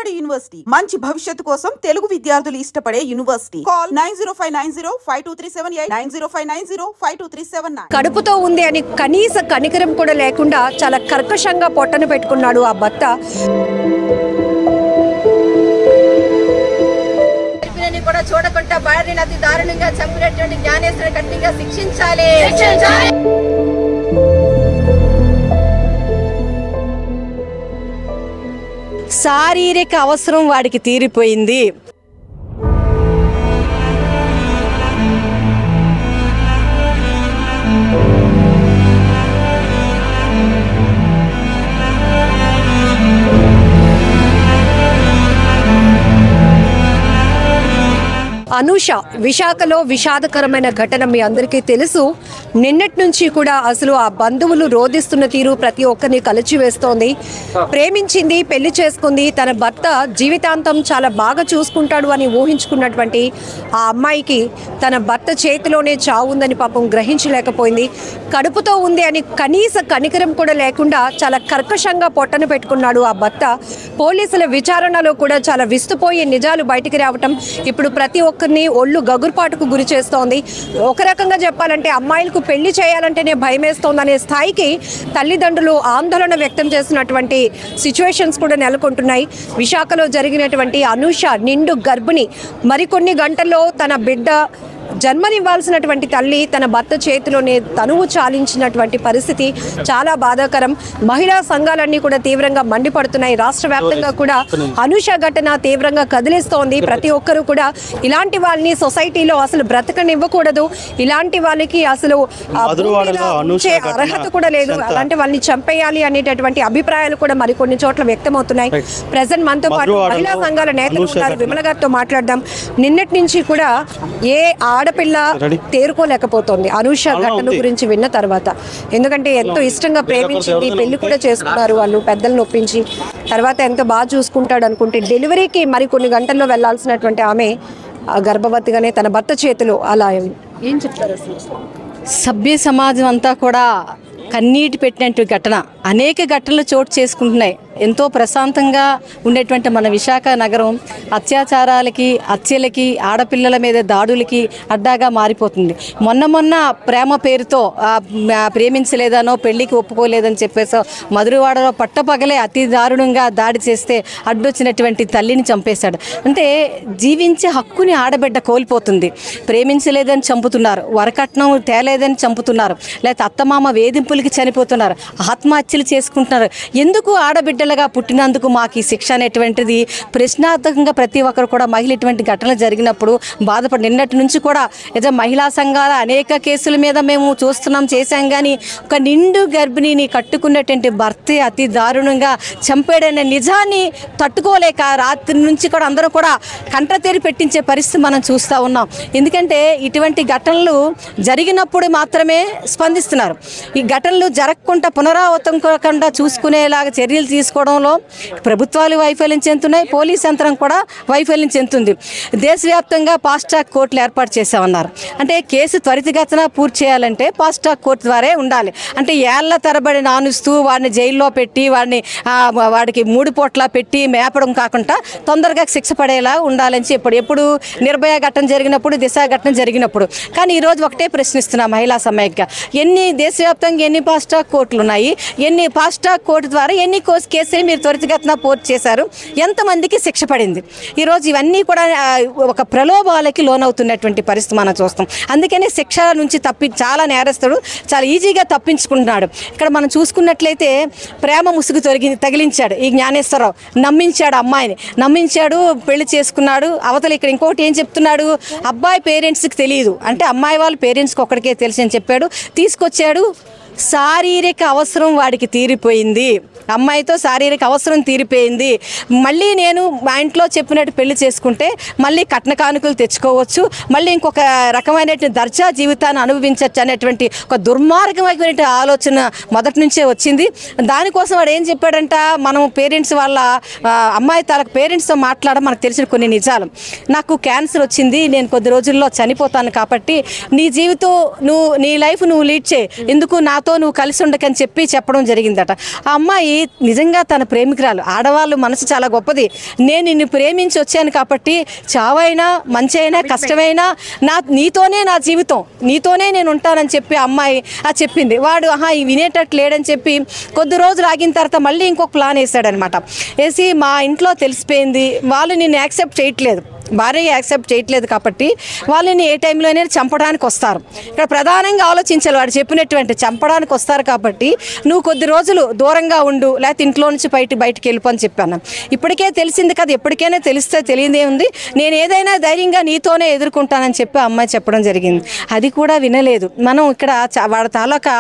Vijayawada university మంచి భవిష్యత్తు కోసం తెలుగు విద్యార్థులు ఇష్టపడే యూనివర్సిటీ. కాల్ 9059052378 9059052379. కడుపుతో ఉంది అని కనీస కనికరం కూడా లేకుండా చాలా కర్కశంగా పొట్టను పెట్టుకున్నాడు ఆ భర్త. కూడా చూడకుండా భార్యని అతి దారుణంగా చంపినటువంటి జ్ఞానేశ్వరుని గట్టిగా శిక్షించాలి. శారీరక అవసరం వాడికి తీరిపోయింది. అనూష విశాఖలో విషాదకరమైన ఘటన మీ అందరికీ తెలుసు. నిన్నటి నుంచి కూడా అసలు ఆ బంధువులు రోధిస్తున్న తీరు ప్రతి ఒక్కరిని కలిచివేస్తోంది. ప్రేమించింది, పెళ్లి చేసుకుంది, తన భర్త జీవితాంతం చాలా బాగా చూసుకుంటాడు అని ఊహించుకున్నటువంటి ఆ అమ్మాయికి తన భర్త చేతిలోనే చావు ఉందని పాపం గ్రహించలేకపోయింది. కడుపుతో ఉంది అని కనీస కనికరం కూడా లేకుండా చాలా కర్కశంగా పొట్టను పెట్టుకున్నాడు ఆ భర్త. పోలీసుల విచారణలో కూడా చాలా విస్తుపోయే నిజాలు బయటికి రావటం ఇప్పుడు ప్రతి ఒక్కరిని ఒళ్ళు గగుర్పాటుకు గురి చేస్తోంది. ఒక రకంగా చెప్పాలంటే అమ్మాయిలకు పెళ్లి చేయాలంటేనే భయమేస్తోందనే స్థాయికి తల్లిదండ్రులు ఆందోళన వ్యక్తం చేసినటువంటి సిచ్యువేషన్స్ కూడా నెలకొంటున్నాయి. విశాఖలో జరిగినటువంటి అనూష నిండు గర్భిణి, మరికొన్ని గంటల్లో తన బిడ్డ జన్మనివ్వాల్సినటువంటి తల్లి తన భర్త చేతిలోనే తనువు చాలించినటువంటి పరిస్థితి చాలా బాధాకరం. మహిళా సంఘాలన్నీ కూడా తీవ్రంగా మండిపడుతున్నాయి. రాష్ట్ర వ్యాప్తంగా కూడా అనూష ఘటన తీవ్రంగా కదిలిస్తోంది. ప్రతి ఒక్కరూ కూడా ఇలాంటి వాళ్ళని సొసైటీలో అసలు బ్రతకనివ్వకూడదు, ఇలాంటి వాళ్ళకి అసలు అర్హత కూడా లేదు, అలాంటి వాళ్ళని చంపేయాలి అనేటటువంటి అభిప్రాయాలు కూడా మరికొన్ని చోట్ల వ్యక్తమవుతున్నాయి. ప్రజెంట్ మనతో పాటు మహిళా సంఘాల నేతలు ఉన్నారు. విమల గారితో మాట్లాడదాం. నిన్నటి నుంచి కూడా ఏ ఆడపిల్ల తేరుకోలేకపోతుంది అనూష ఘటన గురించి విన్న తర్వాత. ఎందుకంటే ఎంతో ఇష్టంగా ప్రేమించింది, పెళ్లి కూడా చేసుకున్నారు వాళ్ళు పెద్దలను ఒప్పించి. తర్వాత ఎంతో బాగా చూసుకుంటాడు అనుకుంటే డెలివరీకి మరి కొన్ని గంటల్లో వెళ్లాల్సినటువంటి ఆమె గర్భవతిగానే తన భర్త చేతిలో అలా. ఏం చెప్తారు అసలు? సభ్య సమాజం అంతా కూడా కన్నీటి పెట్టినట్టు ఘటన అనేక ఘటనలు చోటు చేసుకుంటున్నాయి. ఎంతో ప్రశాంతంగా ఉండేటువంటి మన విశాఖ నగరం అత్యాచారాలకి, హత్యలకి, ఆడపిల్లల మీద దాడులకి అడ్డాగా మారిపోతుంది. మొన్న ప్రేమ పేరుతో ప్రేమించలేదనో పెళ్లికి ఒప్పుకోలేదని చెప్పేసో మధురవాడలో పట్టపగలే అతి దారుణంగా దాడి చేస్తే అడ్డొచ్చినటువంటి తల్లిని చంపేశాడు. అంటే జీవించే హక్కుని ఆడబిడ్డ కోల్పోతుంది. ప్రేమించలేదని చంపుతున్నారు, వరకట్నం తేలేదని చంపుతున్నారు, లేకపోతే అత్తమామ వేధింపులకి చనిపోతున్నారు, ఆత్మహత్యలు చేసుకుంటున్నారు. ఎందుకు ఆడబిడ్డలుగా పుట్టినందుకు మాకు ఈ శిక్ష అనేటువంటిది ప్రశ్నార్థకంగా ప్రతి ఒక్కరు కూడా మహిళ ఇటువంటి ఘటనలు జరిగినప్పుడు బాధపడి నిన్నటి నుంచి కూడా ఏదో మహిళా సంఘాల అనేక కేసుల మీద మేము చేశాం. కానీ ఒక నిండు గర్భిణిని కట్టుకున్నటువంటి భర్తే అతి దారుణంగా చంపాడనే నిజాన్ని తట్టుకోలేక రాత్రి నుంచి కూడా అందరూ కూడా కంటతేరి పెట్టించే పరిస్థితి మనం చూస్తూ ఉన్నాం. ఎందుకంటే ఇటువంటి ఘటనలు జరిగినప్పుడు మాత్రమే స్పందిస్తున్నారు. ఈ ఘటనలు జరగకుండా పునరావృతం కాకుండా చూసుకునేలాగా చర్యలు తీసుకోవడంలో ప్రభుత్వాలు వైఫల్యం చెందుతున్నాయి, పోలీస్ యంత్రం కూడా వైఫల్యం చెందుతుంది. దేశవ్యాప్తంగా ఫాస్ట్ ట్రాక్ కోర్టులు ఏర్పాటు చేసామన్నారు. అంటే కేసు త్వరితగతిన పూర్తి చేయాలంటే ఫాస్ట్ ట్రాక్ కోర్టు ద్వారా ఉండాలి. అంటే ఏళ్ల తరబడి నానుస్తూ వాడిని జైల్లో పెట్టి వాడికి 3 పూట్ల పెట్టి మేపడం కాకుండా తొందరగా శిక్ష పడేలా ఉండాలని ఎప్పుడు నిర్భయ ఘటన జరిగినప్పుడు, దిశ ఘటన జరిగినప్పుడు. కానీ ఈరోజు ఒకటే ప్రశ్నిస్తున్నా మహిళా సమైక్య, దేశవ్యాప్తంగా ఎన్ని ఫాస్ట్ ట్రాక్ కోర్టులు ఉన్నాయి, ఎన్ని ఫాస్ట్ ట్రాక్ కోర్టు ద్వారా ఎన్ని కేసులు మీరు త్వరితగతిన పూర్తి చేశారు, ఎంతమందికి శిక్ష పడింది? ఈరోజు ఇవన్నీ కూడా ఒక ప్రలోభాలకి లోనవుతున్నటువంటి పరిస్థితి మనం చూస్తాం. అందుకనే శిక్ష నుంచి చాలా నేరస్తుడు చాలా ఈజీగా తప్పించుకుంటున్నాడు. ఇక్కడ మనం చూసుకున్నట్లయితే ప్రేమ ముసుగు తగిలించాడు ఈ జ్ఞానేశ్వరరావు, నమ్మించాడు, అమ్మాయిని నమ్మించాడు, పెళ్లి చేసుకున్నాడు. అవతల ఇక్కడ ఇంకోటి ఏం చెప్తున్నాడు, అబ్బాయి పేరెంట్స్కి తెలియదు అంటే అమ్మాయి వాళ్ళ పేరెంట్స్కి ఒక్కడికే తెలుసు అని చెప్పాడు. తీసుకొచ్చాడు, శారీరక అవసరం వాడికి తీరిపోయింది, అమ్మాయితో శారీరక అవసరం తీరిపోయింది. మళ్ళీ నేను మా ఇంట్లో చెప్పినట్టు పెళ్లి చేసుకుంటే మళ్ళీ కట్న కానుకలు తెచ్చుకోవచ్చు, మళ్ళీ ఇంకొక రకమైనటువంటి దర్జా జీవితాన్ని అనుభవించవచ్చు అనేటువంటి ఒక దుర్మార్గమైన ఆలోచన మొదటి నుంచే వచ్చింది. దానికోసం వాడు ఏం చెప్పాడంట, మనం పేరెంట్స్ వాళ్ళ అమ్మాయి తనకు పేరెంట్స్తో మాట్లాడడం మనకు తెలిసిన కొన్ని నిజాలు. నాకు క్యాన్సర్ వచ్చింది, నేను కొద్ది రోజుల్లో చనిపోతాను, కాబట్టి నీ జీవితం నీ లైఫ్ నువ్వు లీడ్ చేయి, ఎందుకు నాతో నువ్వు కలిసి ఉండకని చెప్పడం జరిగిందట. ఆ అమ్మాయి నిజంగా తన ప్రేమికురాలు, ఆడవాళ్ళు మనసు చాలా గొప్పది. నేను నిన్ను ప్రేమించి వచ్చాను కాబట్టి చావైనా మంచి అయినా కష్టమైనా నీతోనే నా జీవితం, నీతోనే నేను ఉంటానని చెప్పి అమ్మాయి చెప్పింది. వాడు వినేటట్టు లేడని చెప్పి కొద్ది రోజులు ఆగిన తర్వాత మళ్ళీ ఇంకొక ప్లాన్ వేసాడనమాట. వేసి మా ఇంట్లో తెలిసిపోయింది, వాళ్ళు నిన్ను యాక్సెప్ట్ చేయట్లేదు, భార్య యాక్సెప్ట్ చేయట్లేదు కాబట్టి వాళ్ళని ఏ టైంలోనే చంపడానికి వస్తారు. ఇక్కడ ప్రధానంగా ఆలోచించాలి, వాడు చెప్పినటువంటి చంపడానికి వస్తారు కాబట్టి నువ్వు కొద్ది రోజులు దూరంగా ఉండు, లేకపోతే ఇంట్లో నుంచి బయటికి వెళ్ళిపో అని చెప్పాను. ఇప్పటికే తెలిసింది కదా, ఎప్పటికైనా తెలిస్తే తెలియదే ఉంది, నేను ఏదైనా ధైర్యంగా నీతోనే ఎదుర్కొంటానని చెప్పి అమ్మాయి చెప్పడం జరిగింది. అది కూడా వినలేదు. మనం ఇక్కడ వాడి తాలూకా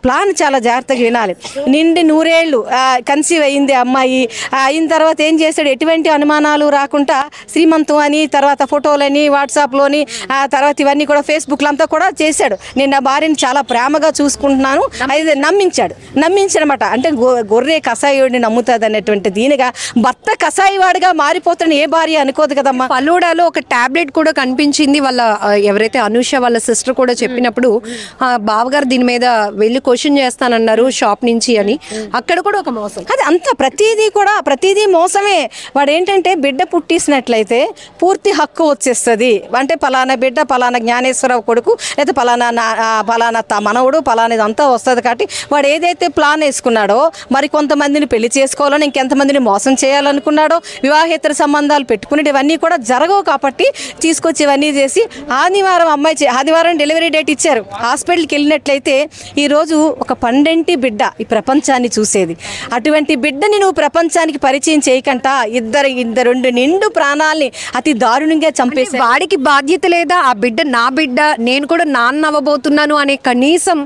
ప్లాన్ చాలా జాగ్రత్తగా వినాలి. నిండి 100 ఏళ్ళు కన్సీవ్ అయింది అమ్మాయి. అయిన తర్వాత ఏం చేశాడు, ఎటువంటి అనుమానాలు రాకుండా శ్రీమంతం అని, తర్వాత ఫోటోలని వాట్సాప్లోని, తర్వాత ఇవన్నీ కూడా ఫేస్బుక్లో అంతా కూడా చేశాడు. నేను నా భార్యని చాలా ప్రేమగా చూసుకుంటున్నాను అది నమ్మించనమాట. అంటే గొర్రె కషాయుడిని నమ్ముతుంది అన్నటువంటి దీనిగా భర్త కషాయివాడిగా మారిపోతున్న ఏ భార్య అనుకోదు కదమ్మా. ఫలూడాలో ఒక టాబ్లెట్ కూడా కనిపించింది. వాళ్ళ ఎవరైతే అనూష వాళ్ళ సిస్టర్ కూడా చెప్పినప్పుడు బావగారు దీని మీద వెళ్ళి క్వశ్చన్ చేస్తానన్నారు షాప్ నుంచి అని. అక్కడ కూడా ఒక మోసం. అది అంత ప్రతిదీ మోసమే. వాడు ఏంటంటే బిడ్డ పుట్టిసినట్లయితే పూర్తి హక్కు వచ్చేస్తుంది. అంటే పలానా బిడ్డ పలానా జ్ఞానేశ్వరరావు కొడుకు, లేదా పలానా మనవుడు పలానా ఇదంతా వస్తుంది. కాబట్టి వాడు ఏదైతే ప్లాన్ వేసుకున్నాడో, మరి కొంతమందిని పెళ్లి చేసుకోవాలని, ఇంకెంతమందిని మోసం చేయాలనుకున్నాడో, వివాహేతర సంబంధాలు పెట్టుకుని ఇవన్నీ కూడా జరగవు కాబట్టి తీసుకొచ్చి ఇవన్నీ చేసి ఆదివారం డెలివరీ డేట్ ఇచ్చారు. హాస్పిటల్కి వెళ్ళినట్లయితే ఈరోజు ఒక 12 బిడ్డ ఈ ప్రపంచాన్ని చూసేది. అటువంటి బిడ్డని నువ్వు ప్రపంచానికి పరిచయం చేయకుండా ఇద్దరు నిండు ప్రాణాల్ని అతి దారుణంగా చంపేసి, వాడికి బాధ్యత లేదా? ఆ బిడ్డ నా బిడ్డ, నేను కూడా నాన్న అవ్వబోతున్నాను అనే కనీసం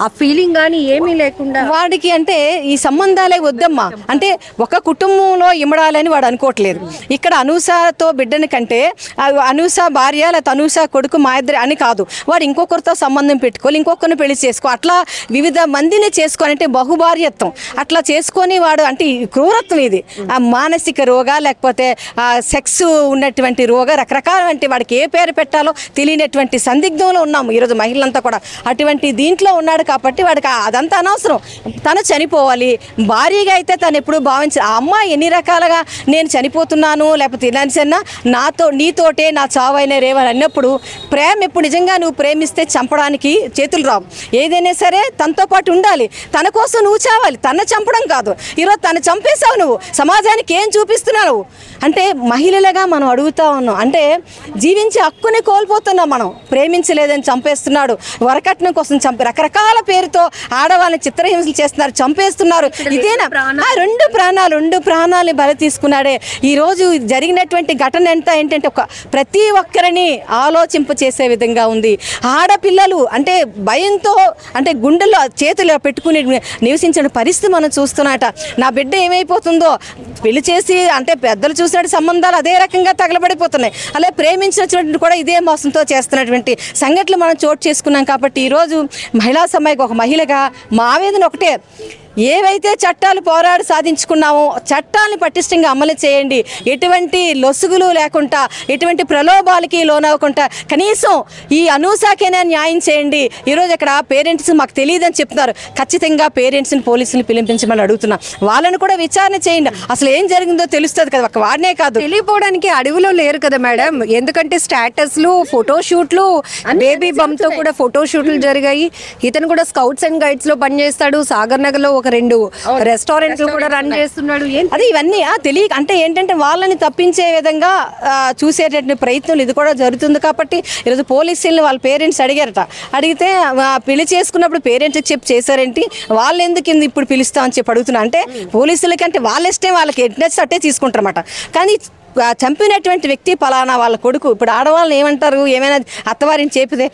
ఆ ఫీలింగ్ కానీ ఏమీ లేకుండా వాడికి అంటే ఈ సంబంధాలే వద్దమ్మా. అంటే ఒక కుటుంబంలో ఇమడాలని వాడు అనుకోవట్లేదు. ఇక్కడ అనూషతో బిడ్డని కంటే అనూష భార్య లేకపోతే అనూష కొడుకు మా ఇద్దరు అని కాదు, వాడు ఇంకొకరితో సంబంధం పెట్టుకోవాలి, ఇంకొకరిని పెళ్లి చేసుకో, అట్లా వివిధ మందిని చేసుకొని, అంటే బహుభార్యత్వం అట్లా చేసుకొని వాడు అంటే క్రూరత్వం ఇది. మానసిక రోగా లేకపోతే సెక్స్ ఉన్నటువంటి రోగ రకరకాలంటే వాడికి ఏ పేరు పెట్టాలో తెలియనటువంటి సందిగ్ధంలో ఉన్నాము ఈరోజు మహిళలంతా కూడా. అటువంటి దీంట్లో ఉన్నాడు కాబట్టి వాడికి అదంతా అనవసరం. తను చనిపోవాలి. భార్యగా అయితే తను ఎప్పుడు భావించి ఆ అమ్మాయి ఎన్ని రకాలుగా నేను చనిపోతున్నాను లేకపోతే ఇలాంటిన్నా నీతోటే నా చావైనా రేవని అన్నప్పుడు ప్రేమ ఎప్పుడు నిజంగా నువ్వు ప్రేమిస్తే చంపడానికి చేతులు రావు. ఏదైనా సరే తనతో పాటు ఉండాలి. తన కోసం నువ్వు చావాలి, తన చంపడం కాదు. ఈరోజు తను చంపేశావు, నువ్వు సమాజానికి ఏం చూపిస్తున్నావు అంటే మహిళలుగా మనం అడుగుతా ఉన్నాం. అంటే జీవించే హక్కుని కోల్పోతున్నాం మనం. ప్రేమించలేదని చంపేస్తున్నాడు, వరకట్నం కోసం రకరకాల పేరుతో ఆడవాళ్ళని చిత్రహింసలు చేస్తున్నారు, చంపేస్తున్నారు. ఇదేనా? రెండు ప్రాణాలని బలి తీసుకున్నాడే. ఈరోజు జరిగినటువంటి ఘటన ఏంటంటే ప్రతి ఒక్కరిని ఆలోచింప చేసే విధంగా ఉంది. ఆడపిల్లలు అంటే భయంతో అంటే గుండెల్లో చేతులు పెట్టుకుని నివసించిన పరిస్థితి మనం చూస్తున్నట. నా బిడ్డ ఏమైపోతుందో పెళ్లి చేసి అంటే పెద్దలు చూసినట్టు సంబంధాలు అదే రకంగా తగలబడిపోతున్నాయి. అలాగే ప్రేమించినటువంటి కూడా ఇదే మోసంతో చేస్తున్నటువంటి సంఘటనలు మనం చోటు చేసుకున్నాం. కాబట్టి ఈరోజు మహిళా సమాజం ఒక మహిళగా మా ఆవేదన ఒకటే, ఏవైతే చట్టాలు పోరాడి సాధించుకున్నామో చట్టాలను పటిష్టంగా అమలు చేయండి. ఎటువంటి లొసుగులు లేకుండా, ఎటువంటి ప్రలోభాలకి లోనవ్వకుండా కనీసం ఈ అనూషకైనా న్యాయం చేయండి. ఈరోజు ఇక్కడ పేరెంట్స్ మాకు తెలియదని చెప్తున్నారు. ఖచ్చితంగా పేరెంట్స్ని పోలీసులు పిలిపించమని అడుగుతున్నాం. వాళ్ళని కూడా విచారణ చేయండి. అసలు ఏం జరిగిందో తెలుస్తుంది కదా. ఒక వాడినే కాదు, తెలియపోవడానికి అడవిలో లేరు కదా మేడం. ఎందుకంటే స్టాటస్లు, ఫోటోషూట్లు, బేబీ బంప్తో కూడా ఫోటోషూట్లు జరిగాయి. ఇతను కూడా స్కౌట్స్ అండ్ గైడ్స్ లో పనిచేస్తాడు. సాగర్ నగర్ లో 2 రెస్టారెంట్లు కూడా రన్ చేస్తున్నాడు. అది ఇవన్నీ తెలియక అంటే ఏంటంటే వాళ్ళని తప్పించే విధంగా చూసేటటువంటి ప్రయత్నం ఇది కూడా జరుగుతుంది. కాబట్టి ఈరోజు పోలీసులను వాళ్ళ పేరెంట్స్ అడిగారట. అడిగితే పెళ్లి చేసుకున్నప్పుడు పేరెంట్స్కి చెప్పి చేశారేంటి, వాళ్ళు ఎందుకు ఇప్పుడు పిలుస్తామని చెప్పి అడుగుతున్నా. అంటే పోలీసులకి అంటే వాళ్ళ ఇష్టం, వాళ్ళకి ఎట్టే తీసుకుంటారన్నమాట. కానీ చంపినటువంటి వ్యక్తి పలానా వాళ్ళ కొడుకు. ఇప్పుడు ఆడవాళ్ళని ఏమంటారు, ఏమైనా అత్తవారిని చెప్పితే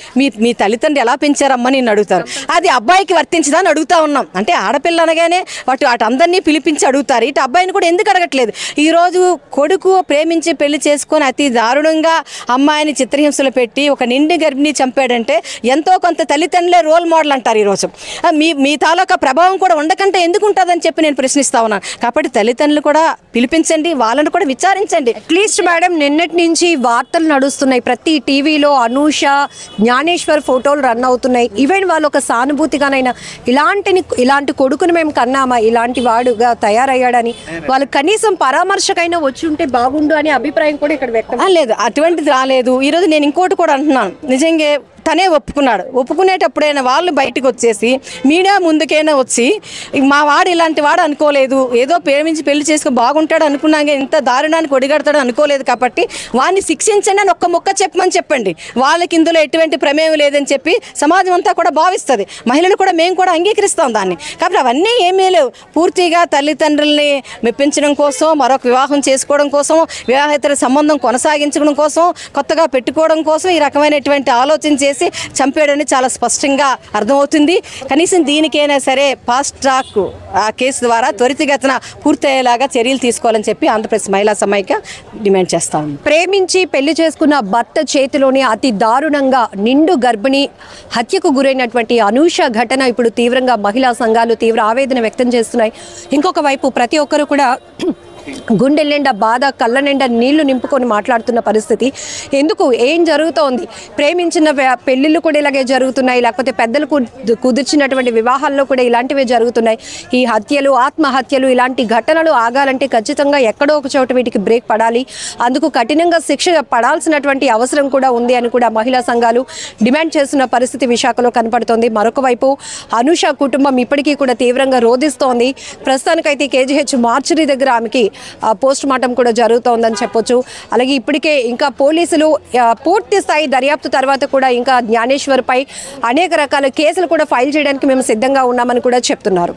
మీ తల్లిదండ్రులు ఎలా పెంచారమ్మా నేను అడుగుతారు. అది అబ్బాయికి వర్తించదని అడుగుతా ఉన్నాం. అంటే ఆడపిల్ల అనగానే వాటి అందరినీ పిలిపించి అడుగుతారు. ఇటు అబ్బాయిని కూడా ఎందుకు అడగట్లేదు? ఈరోజు కొడుకు ప్రేమించి పెళ్లి చేసుకొని అతి దారుణంగా అమ్మాయిని చిత్రహింసలు పెట్టి ఒక నిండి గర్భిణి చంపాడంటే ఎంతో కొంత తల్లిదండ్రులే రోల్ మోడల్ అంటారు. ఈరోజు మీ తాలూకా ప్రభావం కూడా ఉండకంటే ఎందుకు ఉంటుందని చెప్పి నేను ప్రశ్నిస్తా ఉన్నాను. కాబట్టి తల్లిదండ్రులు కూడా పిలిపించండి, వాళ్ళని కూడా విచారించండి. అట్లీస్ట్ మేడం నిన్నటి నుంచి వార్తలు నడుస్తున్నాయి, ప్రతి టీవీలో అనూష జ్ఞానేశ్వర్ ఫోటోలు రన్ అవుతున్నాయి. ఈవెన్ వాళ్ళు ఒక సానుభూతిగానైనా ఇలాంటి కొడుకుని మేము కన్నామా, ఇలాంటి వాడుగా తయారయ్యాడని వాళ్ళు కనీసం పరామర్శకైనా వచ్చి ఉంటే బాగుండు అనే అభిప్రాయం కూడా ఇక్కడ వ్యక్తం లేదు. అటువంటిది రాలేదు. ఈరోజు నేను ఇంకోటి కూడా అంటున్నాను, నిజంగా తనే ఒప్పుకున్నాడు. ఒప్పుకునేటప్పుడైనా వాళ్ళు బయటకు వచ్చేసి మీడియా ముందుకైనా వచ్చి మా వాడు ఇలాంటి వాడు అనుకోలేదు, ఏదో ప్రేమించి పెళ్లి చేసుకుని బాగుంటాడు అనుకున్నాక ఇంత దారుణానికి ఒడిగడతాడు అనుకోలేదు, కాబట్టి వాడిని శిక్షించండి అని ఒక్క ముక్క చెప్పమని చెప్పండి. వాళ్ళకి ఇందులో ఎటువంటి ప్రమేయం లేదని చెప్పి సమాజం అంతా కూడా భావిస్తుంది, మహిళలు కూడా మేము కూడా అంగీకరిస్తాం దాన్ని. కాబట్టి అవన్నీ ఏమీ లేవు. పూర్తిగా తల్లిదండ్రుల్ని మెప్పించడం కోసం, మరొక వివాహం చేసుకోవడం కోసం, వివాహేతర సంబంధం కొనసాగించడం కోసం, కొత్తగా పెట్టుకోవడం కోసం ఈ రకమైనటువంటి ఆలోచన చేసి చంపాడని చాలా స్పష్టంగా అర్థమవుతుంది. కనీసం దీనికైనా సరే ఫాస్ట్ ట్రాక్ ఆ కేసు ద్వారా త్వరితగతిన పూర్తయ్యేలాగా చర్యలు తీసుకోవాలని చెప్పి ఆంధ్రప్రదేశ్ మహిళా సమైక్య డిమాండ్ చేస్తా ఉంది. ప్రేమించి పెళ్లి చేసుకున్న భర్త చేతిలోనే అతి దారుణంగా నిండు గర్భిణి హత్యకు గురైనటువంటి అనూష ఘటన ఇప్పుడు తీవ్రంగా మహిళా సంఘాలు తీవ్ర ఆవేదన వ్యక్తం చేస్తున్నాయి. ఇంకొక వైపు ప్రతి ఒక్కరు కూడా గుండె నిండా బాధ, కళ్ళ నిండా నీళ్లు నింపుకొని మాట్లాడుతున్న పరిస్థితి. ఎందుకు, ఏం జరుగుతోంది? ప్రేమించిన పెళ్లిళ్ళు కూడా ఇలాగే జరుగుతున్నాయి, లేకపోతే పెద్దలు కుదిర్చినటువంటి వివాహాల్లో కూడా ఇలాంటివే జరుగుతున్నాయి. ఈ హత్యలు, ఆత్మహత్యలు, ఇలాంటి ఘటనలు ఆగాలంటే ఖచ్చితంగా ఎక్కడో ఒక చోట వీటికి బ్రేక్ పడాలి. అందుకు కఠినంగా శిక్ష పడాల్సినటువంటి అవసరం కూడా ఉంది అని కూడా మహిళా సంఘాలు డిమాండ్ చేస్తున్న పరిస్థితి విశాఖలో కనపడుతోంది. మరొక వైపు అనూష కుటుంబం ఇప్పటికీ కూడా తీవ్రంగా రోధిస్తోంది. ప్రస్తుతానికైతే కేజీహెచ్ మార్చురీ దగ్గర ఆమెకి పోస్ట్ మార్టం కూడా జరుగుతోందని చెప్పొచ్చు. అలాగే ఇప్పటికే ఇంకా పోలీసులు పూర్తి స్థాయి దర్యాప్తు తర్వాత కూడా ఇంకా జ్ఞానేశ్వర్ పై అనేక రకాల కేసులు కూడా ఫైల్ చేయడానికి మేము సిద్ధంగా ఉన్నామని కూడా చెప్తున్నారు.